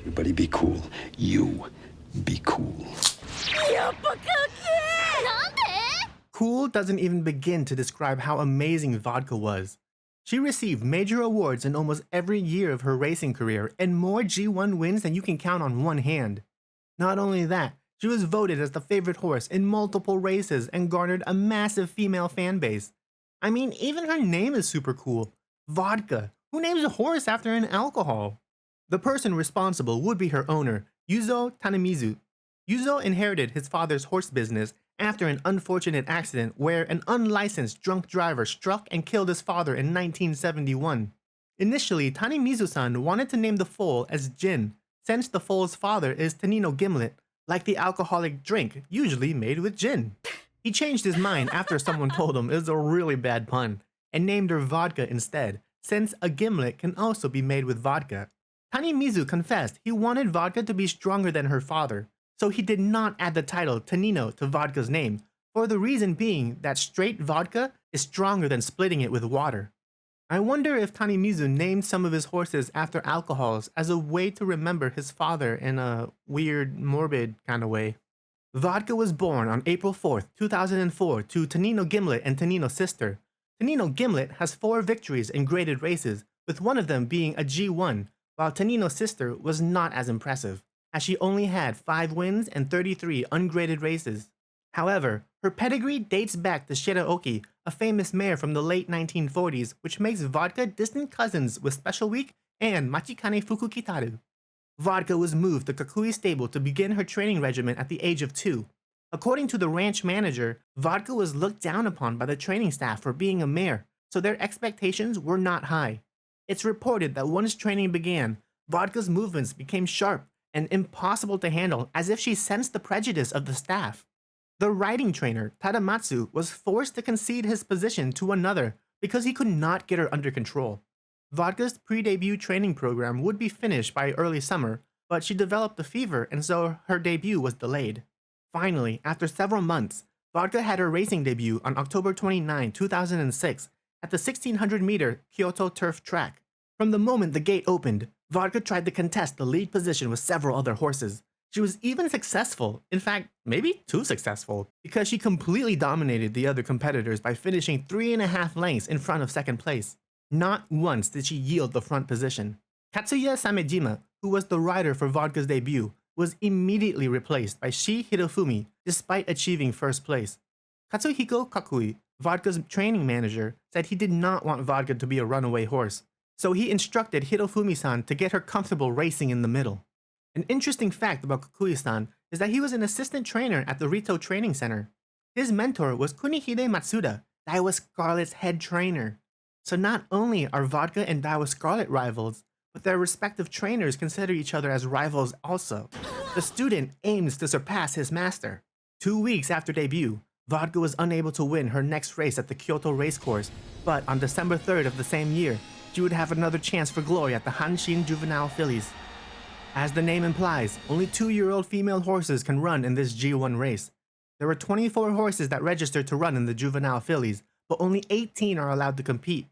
Everybody be cool. You be cool. Cool doesn't even begin to describe how amazing Vodka was. She received major awards in almost every year of her racing career and more G1 wins than you can count on one hand. Not only that, she was voted as the favorite horse in multiple races and garnered a massive female fan base. I mean, even her name is super cool. Vodka. Who names a horse after an alcohol? The person responsible would be her owner, Yuzo Tanemizu. Yuzo inherited his father's horse business after an unfortunate accident where an unlicensed drunk driver struck and killed his father in 1971. Initially, Tanemizu-san wanted to name the foal as Gin, since the foal's father is Tenno Gimlet, like the alcoholic drink usually made with gin. He changed his mind after someone told him it was a really bad pun, and named her Vodka instead, since a gimlet can also be made with vodka. Tanemizu confessed he wanted Vodka to be stronger than her father, so he did not add the title Tenno to Vodka's name, for the reason being that straight vodka is stronger than splitting it with water. I wonder if Tanemizu named some of his horses after alcohols as a way to remember his father in a weird, morbid kind of way. Vodka was born on April 4th, 2004 to Tenno Gimlet and Tenno's sister. Tenno Gimlet has 4 victories in graded races, with one of them being a G1, while Tenno's sister was not as impressive, as she only had 5 wins and 33 ungraded races. However, her pedigree dates back to Shiraoki, a famous mare from the late 1940s, which makes Vodka distant cousins with Special Week and Machikane Fukukitaru. Vodka was moved to Kakui stable to begin her training regimen at the age of 2. According to the ranch manager, Vodka was looked down upon by the training staff for being a mare, so their expectations were not high. It's reported that once training began, Vodka's movements became sharp and impossible to handle, as if she sensed the prejudice of the staff. The riding trainer, Tadamatsu, was forced to concede his position to another because he could not get her under control. Vodka's pre-debut training program would be finished by early summer, but she developed a fever and so her debut was delayed. Finally, after several months, Vodka had her racing debut on October 29, 2006 at the 1600-meter Kyoto turf track. From the moment the gate opened, Vodka tried to contest the lead position with several other horses. She was even successful, in fact, maybe too successful, because she completely dominated the other competitors by finishing 3.5 lengths in front of second place. Not once did she yield the front position. Katsuya Samejima, who was the rider for Vodka's debut, was immediately replaced by Shi Hirofumi despite achieving first place. Katsuhiko Kakui, Vodka's training manager, said he did not want Vodka to be a runaway horse, so he instructed Hirofumi-san to get her comfortable racing in the middle. An interesting fact about Kakui-san is that he was an assistant trainer at the Rito Training Center. His mentor was Kunihide Matsuda, Daiwa Scarlet's head trainer. So not only are Vodka and Daiwa Scarlet rivals, but their respective trainers consider each other as rivals also. The student aims to surpass his master. 2 weeks after debut, Vodka was unable to win her next race at the Kyoto racecourse, but on December 3rd of the same year, she would have another chance for glory at the Hanshin Juvenile Fillies. As the name implies, only 2-year-old female horses can run in this G1 race. There were 24 horses that registered to run in the Juvenile Fillies, but only 18 are allowed to compete.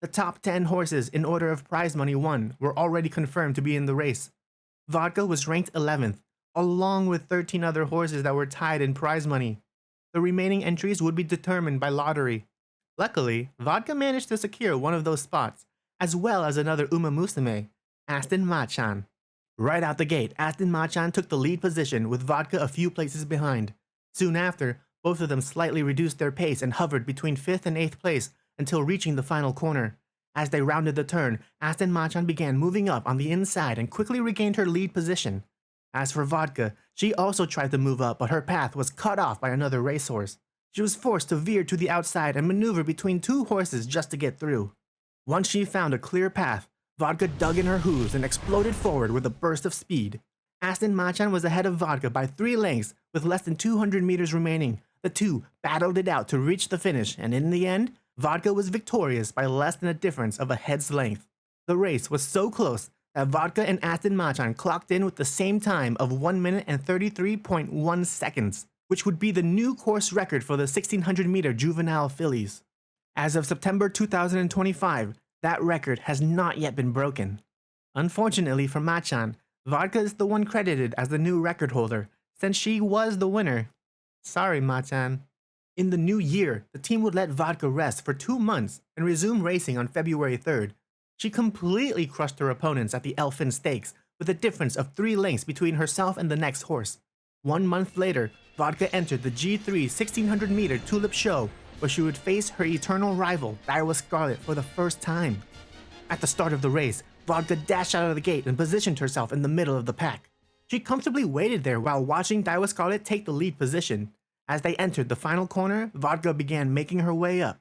The top 10 horses in order of prize money won were already confirmed to be in the race. Vodka was ranked 11th, along with 13 other horses that were tied in prize money. The remaining entries would be determined by lottery. Luckily, Vodka managed to secure one of those spots, as well as another Umamusume, Aston Machan. Right out the gate, Aston Machan took the lead position with Vodka a few places behind. Soon after, both of them slightly reduced their pace and hovered between 5th and 8th place until reaching the final corner. As they rounded the turn, Aston Machan began moving up on the inside and quickly regained her lead position. As for Vodka, she also tried to move up, but her path was cut off by another racehorse. She was forced to veer to the outside and maneuver between 2 horses just to get through. Once she found a clear path, Vodka dug in her hooves and exploded forward with a burst of speed. Aston Machan was ahead of Vodka by 3 lengths with less than 200 meters remaining. The two battled it out to reach the finish, and in the end, Vodka was victorious by less than a difference of a head's length. The race was so close that Vodka and Aston Machan clocked in with the same time of 1 minute and 33.1 seconds, which would be the new course record for the 1600-meter Juvenile Fillies. As of September 2025, that record has not yet been broken. Unfortunately for Machan, Vodka is the one credited as the new record holder, since she was the winner. Sorry, Machan. In the new year, the team would let Vodka rest for 2 months and resume racing on February 3rd. She completely crushed her opponents at the Elfin Stakes, with a difference of 3 lengths between herself and the next horse. 1 month later, Vodka entered the G3 1600-meter Tulip Show, where she would face her eternal rival, Daiwa Scarlet, for the first time. At the start of the race, Vodka dashed out of the gate and positioned herself in the middle of the pack. She comfortably waited there while watching Daiwa Scarlet take the lead position. As they entered the final corner, Vodka began making her way up.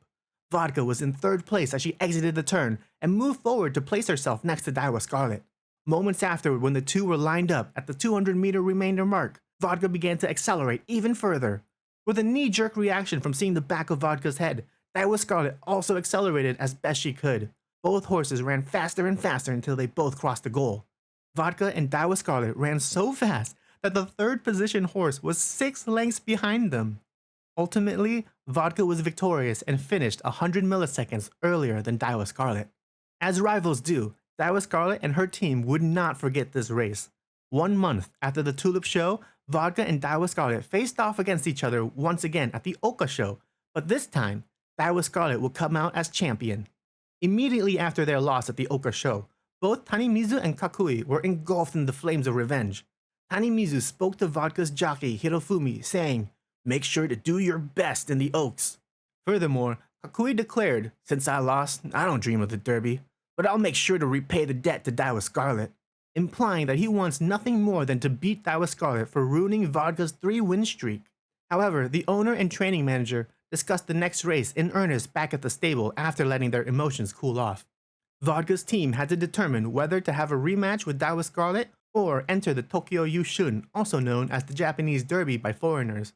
Vodka was in 3rd place as she exited the turn and moved forward to place herself next to Daiwa Scarlet. Moments afterward, when the two were lined up at the 200-meter remainder mark, Vodka began to accelerate even further. With a knee-jerk reaction from seeing the back of Vodka's head, Daiwa Scarlet also accelerated as best she could. Both horses ran faster and faster until they both crossed the goal. Vodka and Daiwa Scarlet ran so fast that the 3rd position horse was 6 lengths behind them. Ultimately, Vodka was victorious and finished 100 milliseconds earlier than Daiwa Scarlet. As rivals do, Daiwa Scarlet and her team would not forget this race. 1 month after the Tulip Show, Vodka and Daiwa Scarlet faced off against each other once again at the Uohka Show, but this time, Daiwa Scarlet would come out as champion. Immediately after their loss at the Uohka Show, both Tanimizu and Kakui were engulfed in the flames of revenge. Tanimizu spoke to Vodka's jockey Hirofumi, saying, "Make sure to do your best in the Oaks." Furthermore, Kakui declared, "Since I lost, I don't dream of the Derby, but I'll make sure to repay the debt to Daiwa Scarlet," implying that he wants nothing more than to beat Daiwa Scarlet for ruining Vodka's 3-win streak. However, the owner and training manager discussed the next race in earnest back at the stable after letting their emotions cool off. Vodka's team had to determine whether to have a rematch with Daiwa Scarlet or enter the Tokyo Yushun, also known as the Japanese Derby by foreigners.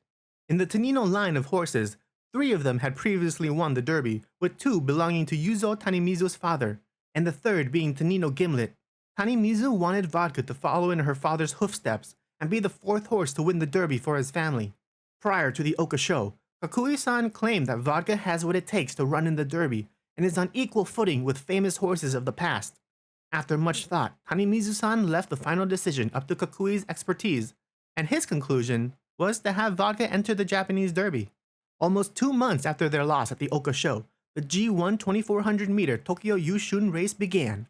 In the Tenno line of horses, 3 of them had previously won the Derby, with 2 belonging to Yuzo Tanimizu's father, and the 3rd being Tenno Gimlet. Tanimizu wanted Vodka to follow in her father's hoofsteps and be the 4th horse to win the Derby for his family. Prior to the Uohka Show, Kakui-san claimed that Vodka has what it takes to run in the Derby and is on equal footing with famous horses of the past. After much thought, Tanimizu-san left the final decision up to Kakui's expertise, and his conclusion was to have Vodka enter the Japanese Derby. Almost 2 months after their loss at the Uohka Show, the G1 2400-meter Tokyo Yushun race began.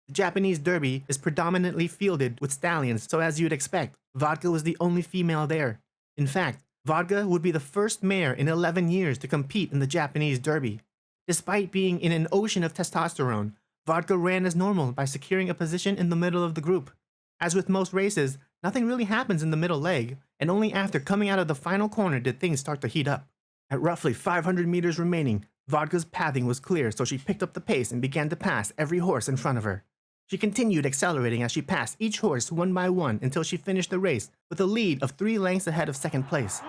The Japanese Derby is predominantly fielded with stallions, so as you'd expect, Vodka was the only female there. In fact, Vodka would be the first mare in 11 years to compete in the Japanese Derby. Despite being in an ocean of testosterone, Vodka ran as normal by securing a position in the middle of the group. As with most races, nothing really happens in the middle leg, and only after coming out of the final corner did things start to heat up. At roughly 500 meters remaining, Vodka's pathing was clear, so she picked up the pace and began to pass every horse in front of her. She continued accelerating as she passed each horse one by one until she finished the race with a lead of 3 lengths ahead of 2nd place.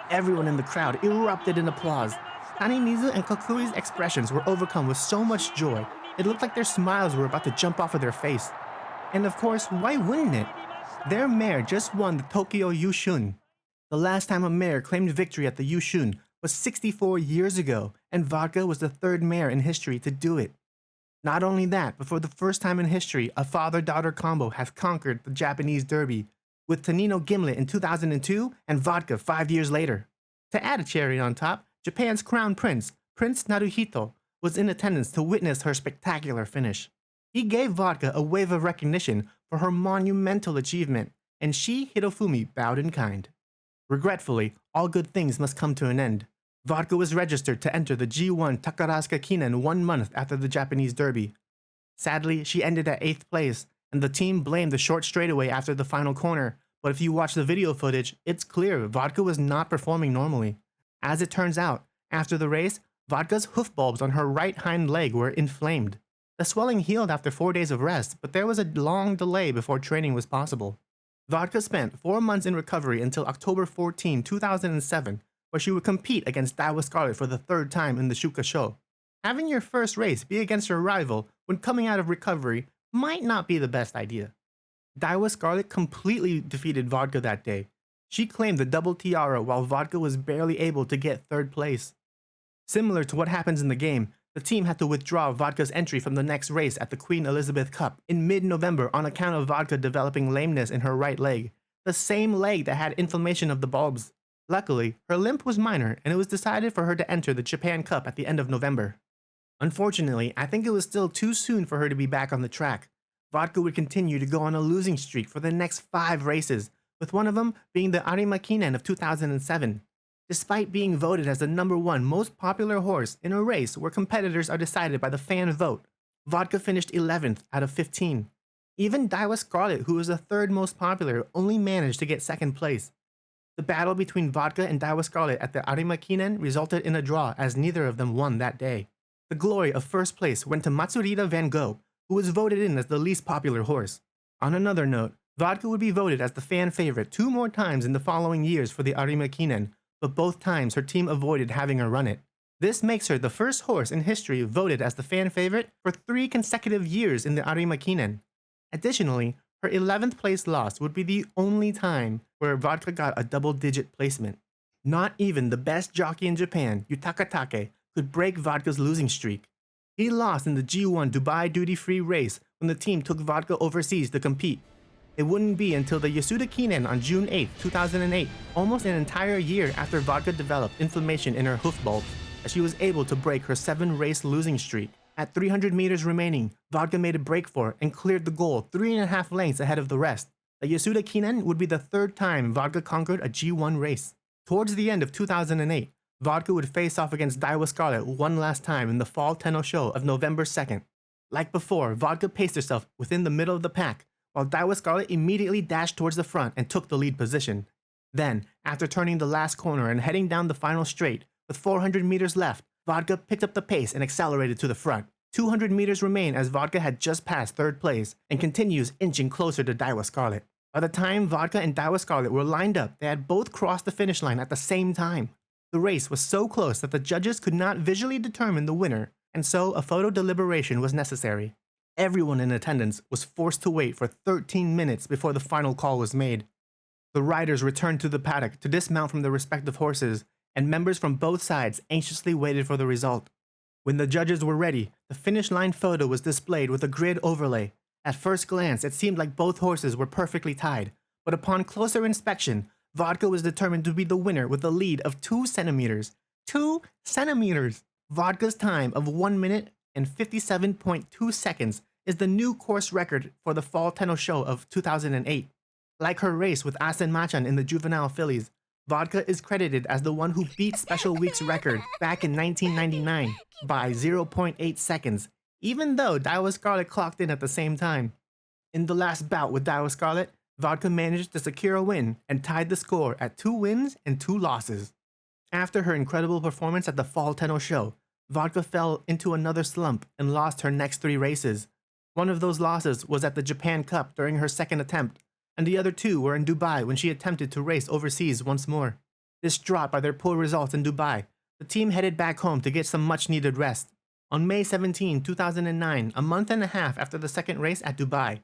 Everyone in the crowd erupted in applause. Tanimizu and Kakui's expressions were overcome with so much joy, it looked like their smiles were about to jump off of their face. And of course, why wouldn't it? Their mare just won the Tokyo Yushun. The last time a mare claimed victory at the Yushun was 64 years ago, and Vodka was the 3rd mare in history to do it. Not only that, but for the first time in history, a father-daughter combo has conquered the Japanese Derby, with Tenno Gimlet in 2002 and Vodka 5 years later. To add a cherry on top, Japan's crown prince, Prince Naruhito, was in attendance to witness her spectacular finish. He gave Vodka a wave of recognition for her monumental achievement, and she, Hirofumi, bowed in kind. Regretfully, all good things must come to an end. Vodka was registered to enter the G1 Takarazuka Kinen 1 month after the Japanese Derby. Sadly, she ended at 8th place, and the team blamed the short straightaway after the final corner, but if you watch the video footage, it's clear Vodka was not performing normally. As it turns out, after the race, Vodka's hoof bulbs on her right hind leg were inflamed. The swelling healed after 4 days of rest, but there was a long delay before training was possible. Vodka spent 4 months in recovery until October 14, 2007, where she would compete against Daiwa Scarlet for the 3rd time in the Shuka Show. Having your first race be against your rival when coming out of recovery might not be the best idea. Daiwa Scarlet completely defeated Vodka that day. She claimed the double tiara while Vodka was barely able to get 3rd place. Similar to what happens in the game, The team had to withdraw Vodka's entry from the next race at the Queen Elizabeth Cup in mid-November on account of Vodka developing lameness in her right leg, the same leg that had inflammation of the bulbs. Luckily, her limp was minor and it was decided for her to enter the Japan Cup at the end of November. Unfortunately, I think it was still too soon for her to be back on the track. Vodka would continue to go on a losing streak for the next 5 races, with one of them being the Arima Kinen of 2007. Despite being voted as the #1 most popular horse in a race where competitors are decided by the fan vote, Vodka finished 11th out of 15. Even Daiwa Scarlet, who was the 3rd most popular, only managed to get 2nd place. The battle between Vodka and Daiwa Scarlet at the Arima Kinen resulted in a draw as neither of them won that day. The glory of 1st place went to Matsurita Van Gogh, who was voted in as the least popular horse. On another note, Vodka would be voted as the fan favorite 2 more times in the following years for the Arima Kinen, but both times her team avoided having her run it. This makes her the first horse in history voted as the fan favorite for 3 consecutive years in the Arima Kinen. Additionally, her 11th place loss would be the only time where Vodka got a double-digit placement. Not even the best jockey in Japan, Yutaka Take, could break Vodka's losing streak. He lost in the G1 Dubai duty-free race when the team took Vodka overseas to compete. It wouldn't be until the Yasuda Kinen on June 8, 2008, almost an entire year after Vodka developed inflammation in her hoof bulbs, that she was able to break her 7-race losing streak. At 300 meters remaining, Vodka made a break for it and cleared the goal 3.5 lengths ahead of the rest. The Yasuda Kinen would be the 3rd time Vodka conquered a G1 race. Towards the end of 2008, Vodka would face off against Daiwa Scarlet one last time in the fall Tenno Sho of November 2nd. Like before, Vodka paced herself within the middle of the pack, while Daiwa Scarlet immediately dashed towards the front and took the lead position. Then, after turning the last corner and heading down the final straight, with 400 meters left, Vodka picked up the pace and accelerated to the front. 200 meters remain as Vodka had just passed 3rd place and continues inching closer to Daiwa Scarlet. By the time Vodka and Daiwa Scarlet were lined up, they had both crossed the finish line at the same time. The race was so close that the judges could not visually determine the winner, and so a photo deliberation was necessary. Everyone in attendance was forced to wait for 13 minutes before the final call was made. The riders returned to the paddock to dismount from their respective horses, and members from both sides anxiously waited for the result. When the judges were ready, the finish line photo was displayed with a grid overlay. At first glance, it seemed like both horses were perfectly tied, but upon closer inspection, Vodka was determined to be the winner with a lead of 2 centimeters. 2 centimeters! Vodka's time of 1 minute and 57.2 seconds is the new course record for the Fall Tenno Sho of 2008. Like her race with Asen Machan in the juvenile fillies, Vodka is credited as the one who beat Special Week's record back in 1999 by 0.8 seconds, even though Daiwa Scarlet clocked in at the same time. In the last bout with Daiwa Scarlet, Vodka managed to secure a win and tied the score at 2 wins and 2 losses. After her incredible performance at the Fall Tenno Sho, Vodka fell into another slump and lost her next 3 races. One of those losses was at the Japan Cup during her 2nd attempt, and the other 2 were in Dubai when she attempted to race overseas once more. Distraught by their poor results in Dubai, the team headed back home to get some much-needed rest. On May 17, 2009, a month and a half after the 2nd race at Dubai,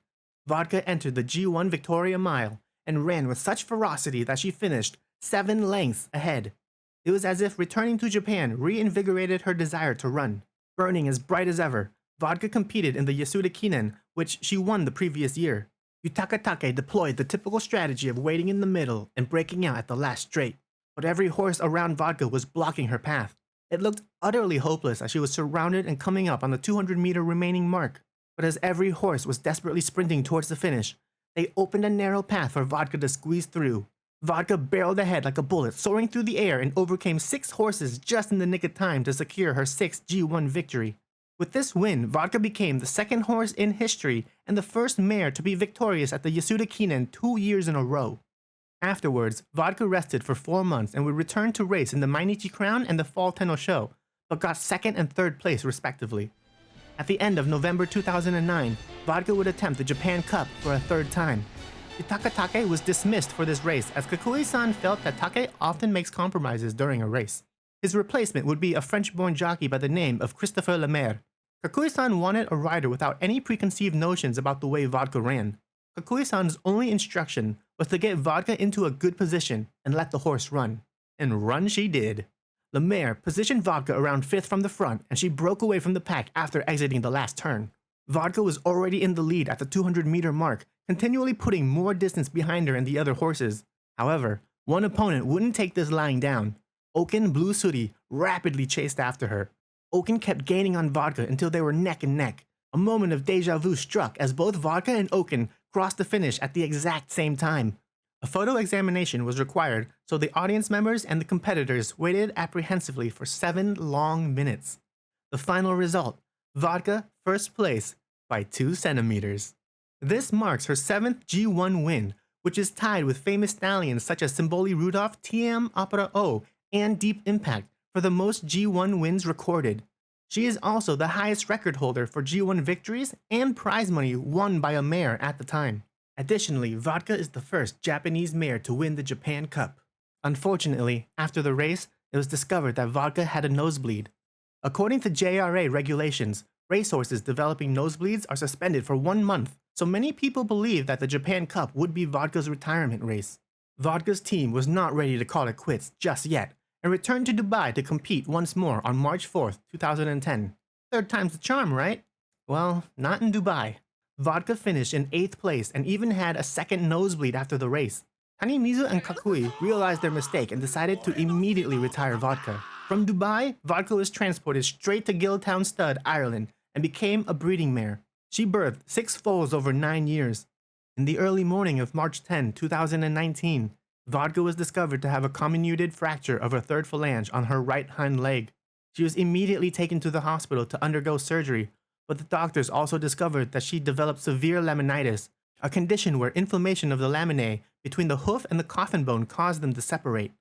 Vodka entered the G1 Victoria Mile and ran with such ferocity that she finished 7 lengths ahead. It was as if returning to Japan reinvigorated her desire to run. Burning as bright as ever, Vodka competed in the Yasuda Kinen, which she won the previous year. Yutaka Take deployed the typical strategy of waiting in the middle and breaking out at the last straight, but every horse around Vodka was blocking her path. It looked utterly hopeless as she was surrounded and coming up on the 200-meter remaining mark. But as every horse was desperately sprinting towards the finish, they opened a narrow path for Vodka to squeeze through. Vodka barreled ahead like a bullet, soaring through the air, and overcame 6 horses just in the nick of time to secure her 6th G1 victory. With this win, Vodka became the 2nd horse in history and the first mare to be victorious at the Yasuda Kinen 2 years in a row. Afterwards, Vodka rested for 4 months and would return to race in the Mainichi Crown and the Fall Tenno Sho, but got 2nd and 3rd place respectively. At the end of November 2009, Vodka would attempt the Japan Cup for a 3rd time. Yutaka Take was dismissed for this race as Kakui-san felt that Take often makes compromises during a race. His replacement would be a French-born jockey by the name of Christopher Lemaire. Kakui-san wanted a rider without any preconceived notions about the way Vodka ran. Kakui-san's only instruction was to get Vodka into a good position and let the horse run. And run she did. Le Maire positioned Vodka around 5th from the front, and she broke away from the pack after exiting the last turn. Vodka was already in the lead at the 200-meter mark, continually putting more distance behind her and the other horses. However, one opponent wouldn't take this lying down. Oaken Blue Sooty rapidly chased after her. Oaken kept gaining on Vodka until they were neck and neck. A moment of deja vu struck as both Vodka and Oaken crossed the finish at the exact same time. A photo examination was required, so the audience members and the competitors waited apprehensively for 7 long minutes. The final result, Vodka first place by 2 centimeters. This marks her 7th G1 win, which is tied with famous stallions such as Symboli Rudolph, TM Opera O, and Deep Impact for the most G1 wins recorded. She is also the highest record holder for G1 victories and prize money won by a mare at the time. Additionally, Vodka is the first Japanese mare to win the Japan Cup. Unfortunately, after the race, it was discovered that Vodka had a nosebleed. According to JRA regulations, racehorses developing nosebleeds are suspended for 1 month, so many people believe that the Japan Cup would be Vodka's retirement race. Vodka's team was not ready to call it quits just yet, and returned to Dubai to compete once more on March 4th, 2010. 3rd time's the charm, right? Well, not in Dubai. Vodka finished in 8th place and even had a second nosebleed after the race. Tanimizu and Kakui realized their mistake and decided to immediately retire Vodka. From Dubai, Vodka was transported straight to Giltown Stud, Ireland, and became a breeding mare. She birthed 6 foals over 9 years. In the early morning of March 10, 2019, Vodka was discovered to have a comminuted fracture of her 3rd phalange on her right hind leg. She was immediately taken to the hospital to undergo surgery, but the doctors also discovered that she developed severe laminitis, a condition where inflammation of the laminae between the hoof and the coffin bone caused them to separate.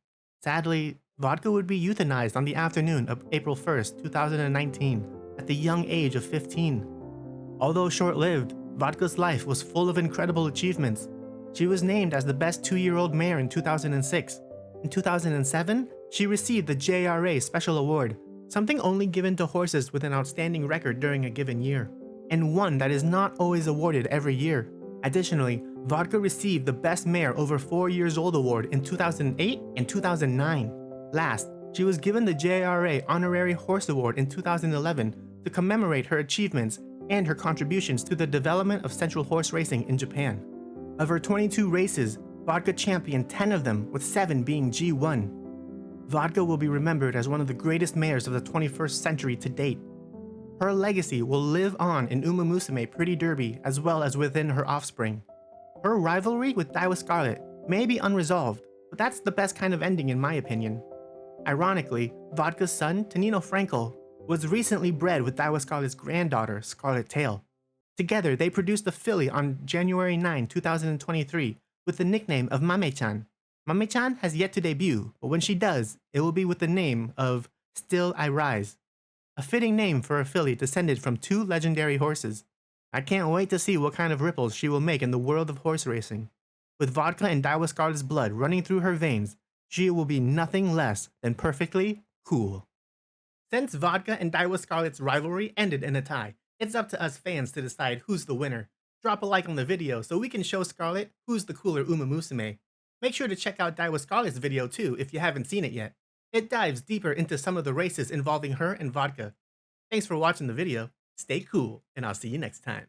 Sadly, Vodka would be euthanized on the afternoon of April 1st, 2019, at the young age of 15. Although short-lived, Vodka's life was full of incredible achievements. She was named as the best 2-year-old mare in 2006. In 2007, she received the JRA Special Award, something only given to horses with an outstanding record during a given year, and one that is not always awarded every year. Additionally, Vodka received the Best Mare Over 4 Years Old award in 2008 and 2009. Last, she was given the JRA Honorary Horse Award in 2011 to commemorate her achievements and her contributions to the development of central horse racing in Japan. Of her 22 races, Vodka championed 10 of them, with 7 being G1. Vodka will be remembered as one of the greatest mares of the 21st century to date. Her legacy will live on in Umamusume Pretty Derby as well as within her offspring. Her rivalry with Daiwa Scarlet may be unresolved, but that's the best kind of ending in my opinion. Ironically, Vodka's son, Tonino Frankel, was recently bred with Daiwa Scarlet's granddaughter, Scarlet Tail. Together, they produced a filly on January 9, 2023, with the nickname of Mame-chan. Mame-chan has yet to debut, but when she does, it will be with the name of Still I Rise, a fitting name for a filly descended from 2 legendary horses. I can't wait to see what kind of ripples she will make in the world of horse racing. With Vodka and Daiwa Scarlet's blood running through her veins, she will be nothing less than perfectly cool. Since Vodka and Daiwa Scarlet's rivalry ended in a tie, it's up to us fans to decide who's the winner. Drop a like on the video so we can show Scarlet who's the cooler Umamusume. Make sure to check out Daiwa Scarlet's video too if you haven't seen it yet. It dives deeper into some of the races involving her and Vodka. Thanks for watching the video, stay cool, and I'll see you next time.